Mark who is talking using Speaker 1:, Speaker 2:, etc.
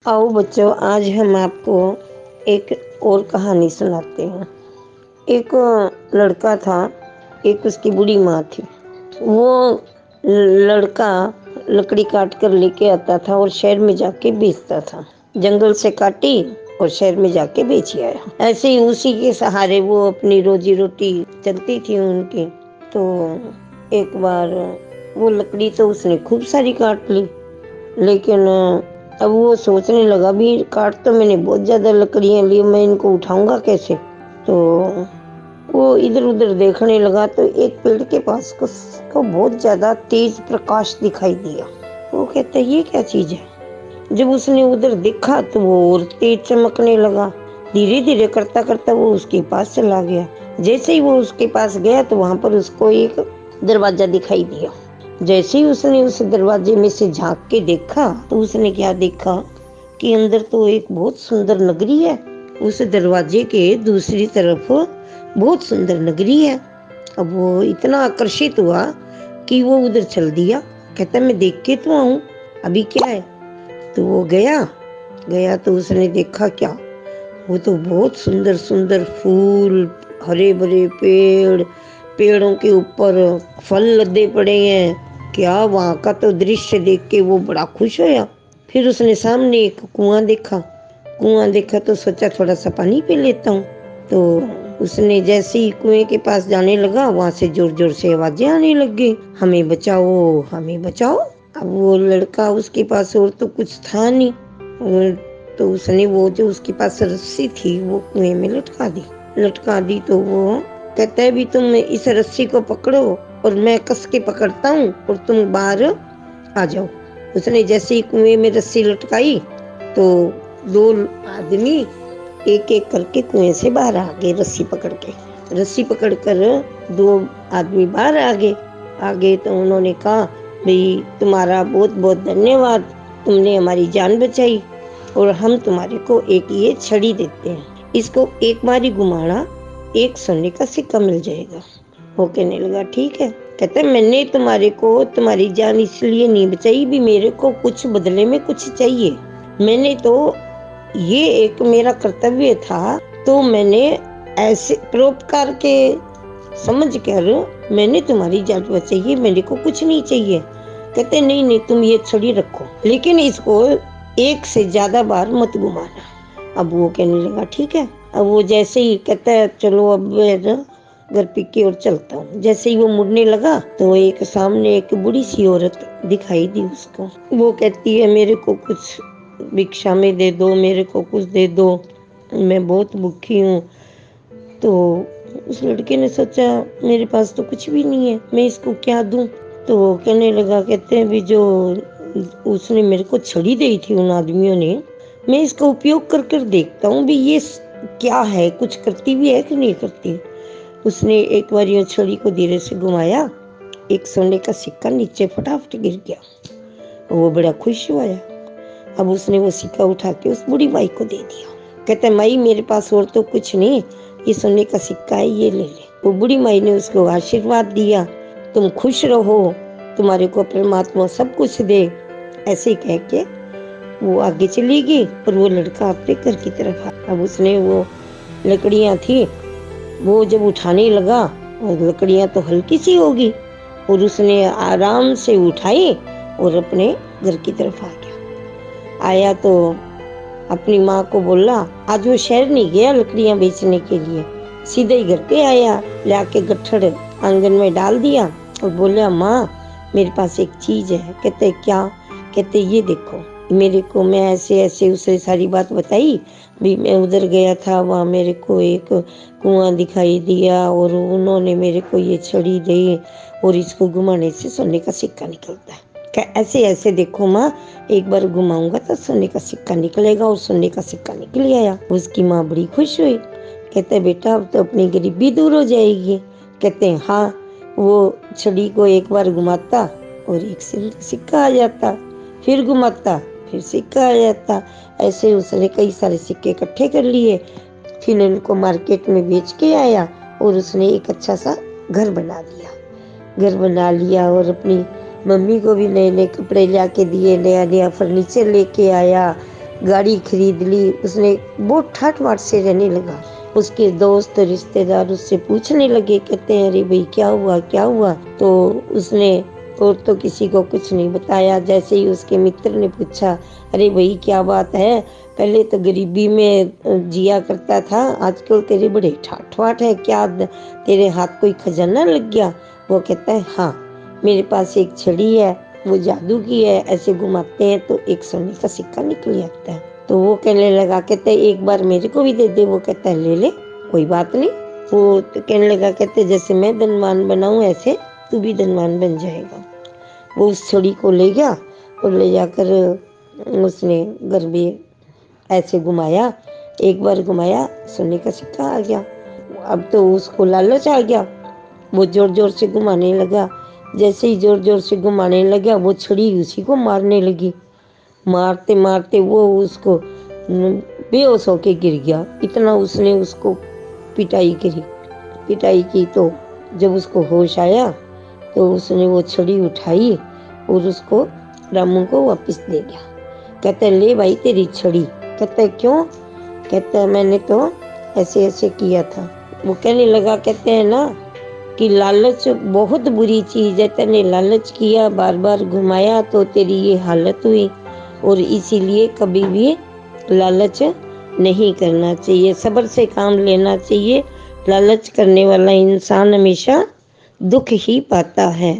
Speaker 1: आओ बच्चों, आज हम आपको एक और कहानी सुनाते हैं। एक लड़का था, एक उसकी बूढ़ी माँ थी। वो लड़का लकड़ी काट कर लेके आता था और शहर में जाके बेचता था। जंगल से काटी और शहर में जाके बेच आया। ऐसे ही उसी के सहारे वो अपनी रोजी रोटी चलती थी उनकी। तो एक बार वो लकड़ी तो उसने खूब सारी काट ली, लेकिन अब वो सोचने लगा भी काट तो मैंने बहुत ज़्यादा लकड़ियाँ ली, मैं इनको उठाऊंगा कैसे। तो वो इधर उधर देखने लगा तो एक पेड़ के पास उसको बहुत ज़्यादा तेज प्रकाश दिखाई दिया। वो कहता ये क्या चीज़ है। जब उसने उधर देखा तो वो और तेज चमकने लगा। धीरे धीरे करता करता वो उसके पास चला गया। जैसे ही वो उसके पास गया तो वहां पर उसको एक दरवाजा दिखाई दिया। जैसे ही उसने उस दरवाजे में से झांक के देखा तो उसने क्या देखा कि अंदर तो एक बहुत सुंदर नगरी है। उस दरवाजे के दूसरी तरफ बहुत सुंदर नगरी है। अब वो इतना आकर्षित हुआ कि वो उधर चल दिया। कहता मैं देख के तो आऊं अभी क्या है। तो वो गया गया तो उसने देखा क्या, वो तो बहुत सुंदर सुंदर फूल, हरे भरे पेड़, पेड़ों के ऊपर फल लदे पड़े हैं। क्या वहाँ का तो दृश्य देख के वो बड़ा खुश होया। फिर उसने सामने एक कुआं देखा तो सोचा थोड़ा सा पानी पी लेता हूँ। तो उसने जैसे ही कुएं के पास जाने लगा वहां से जोर जोर से आवाजें आने लग गई, हमें बचाओ हमें बचाओ। अब वो लड़का, उसके पास और तो कुछ था नहीं, तो उसने वो जो उसके पास रस्सी थी वो कुएं में लटका दी। तो वो कहता है भी तुम इस रस्सी को पकड़ो और मैं कस के पकड़ता हूँ और तुम बाहर आ जाओ। उसने जैसे ही कुएं में रस्सी लटकाई तो दो आदमी एक एक करके कुएं से बाहर आ गए। रस्सी पकड़कर दो आदमी बाहर आ गए। तो उन्होंने कहा भाई तुम्हारा बहुत बहुत धन्यवाद, तुमने हमारी जान बचाई और हम तुम्हारे को एक ये छड़ी देते हैं, इसको एक बारी घुमाना, एक सोने का सिक्का मिल जाएगा। वो कहने लगा ठीक है। कहते मैंने तुम्हारे को तुम्हारी जान इसलिए नहीं बचाई भी मेरे को कुछ बदले में कुछ चाहिए। मैंने तो ये एक मेरा कर्तव्य था, तो मैंने ऐसे परोपकार के समझ कर मैंने तुम्हारी जान बचाई है, मेरे को कुछ नहीं चाहिए। कहते नहीं नहीं तुम ये छड़ी रखो, लेकिन इसको एक से ज्यादा बार मत घुमाना। अब वो कहने लगा ठीक है। अब वो जैसे ही कहता है चलो अब मैं घर पी के और चलता हूँ। जैसे ही वो मुड़ने लगा तो एक सामने एक बुढ़ी सी औरत दिखाई दी उसको। वो कहती है मेरे को कुछ भिक्षा में दे दो, मेरे को कुछ दे दो, मैं बहुत भूखी हूँ। तो उस लड़के ने सोचा मेरे पास तो कुछ भी नहीं है, मैं इसको क्या दूं। तो वो कहने लगा, कहते हैं भी जो उसने मेरे को छड़ी दी थी उन आदमियों ने, मैं इसका उपयोग कर कर देखता हूँ भी ये क्या है, कुछ करती भी है कि नहीं करती। उसने एक बार ये छड़ी को धीरे से घुमाया, एक सोने का सिक्का नीचे फटाफट गिर गया। वो बड़ा खुश हुआ। अब उसने वो सिक्का उठा के उस बूढ़ी माई को दे दिया। कहते माई मेरे पास और तो कुछ नहीं, ये सोने का सिक्का है, ये ले ले। वो बूढ़ी माई ने उसको आशीर्वाद दिया, तुम खुश रहो, तुम्हारे को परमात्मा सब कुछ दे। ऐसे कह के वो आगे चली गई और वो लड़का अपने घर की तरफ आया। अब उसने वो लकड़ियां थी वो जब उठाने लगा, और लकड़ियां तो हल्की सी होगी, और उसने आराम से उठाई और अपने घर की तरफ आ गया। आया तो अपनी माँ को बोला, आज वो शहर नहीं गया लकड़ियां बेचने के लिए, सीधे ही घर पे आया, लाके गट्ठड़ आंगन में डाल दिया और बोला माँ मेरे पास एक चीज है। कहते क्या। कहते ये देखो मेरे को, मैं ऐसे ऐसे उसे सारी बात बताई भी मैं उधर गया था, वहाँ मेरे को एक कुआं दिखाई दिया और उन्होंने मेरे को ये छड़ी दी और इसको घुमाने से सोने का सिक्का निकलता है। क्या ऐसे ऐसे देखो माँ, एक बार घुमाऊंगा तो सोने का सिक्का निकलेगा, और सोने का सिक्का निकल आया। उसकी माँ बड़ी खुश हुई। कहते बेटा अब तो अपनी गरीबी दूर हो जाएगी। कहते हैं हाँ। वो छड़ी को एक बार घुमाता और एक सिक्का आ जाता, फिर घुमाता फिर सिक्का आ जाता। ऐसे उसने कई सारे सिक्के इकट्ठे कर लिए, फिर इनको मार्केट में बेच के आया और उसने एक अच्छा सा घर बना लिया और अपनी मम्मी को भी नए नए कपड़े ला के दिए, नया नया फर्नीचर लेके आया। गाड़ी खरीद ली। उसने बहुत ठाट बाट से रहने लगा। उसके दोस्त रिश्तेदार उससे पूछने लगे, कहते हैं अरे भाई क्या हुआ क्या हुआ। तो उसने और तो किसी को कुछ नहीं बताया। जैसे ही उसके मित्र ने पूछा, अरे भाई क्या बात है, पहले तो गरीबी में जिया करता था, आजकल तेरे बड़े ठाट बाट है, क्या तेरे हाथ कोई खजाना लग गया। वो कहता है हाँ, मेरे पास एक छड़ी है, वो जादू की है, ऐसे घुमाते हैं तो एक सोने का सिक्का निकल आता है। तो वो कहने लगा, कहते एक बार मेरे को भी दे दे। वो कहता है ले ले, कोई बात नहीं। वो तो कहने लगा, कहते जैसे मैं धनवान बनाऊं ऐसे तू भी धनवान बन जाएगा। वो उस छड़ी को ले गया और ले जाकर उसने घर में ऐसे घुमाया। एक बार घुमाया, सोने का सिक्का आ गया। अब तो उसको लालच आ गया, वो जोर जोर से घुमाने लगा। जैसे ही जोर जोर से घुमाने लगा, वो छड़ी उसी को मारने लगी। मारते मारते वो उसको बेहोश होके गिर गया। इतना उसने उसको पिटाई करी, पिटाई की। तो जब उसको होश आया तो उसने वो छड़ी उठाई और उसको रामू को वापस दे दिया। कहता है ले भाई तेरी छड़ी। कहता है क्यों। कहता है मैंने तो ऐसे ऐसे किया था। वो कहने लगा, कहते हैं ना कि लालच बहुत बुरी चीज़ है, तूने लालच किया, बार बार घुमाया तो तेरी ये हालत हुई। और इसीलिए कभी भी लालच नहीं करना चाहिए, सब्र से काम लेना चाहिए। लालच करने वाला इंसान हमेशा दुख ही पाता है।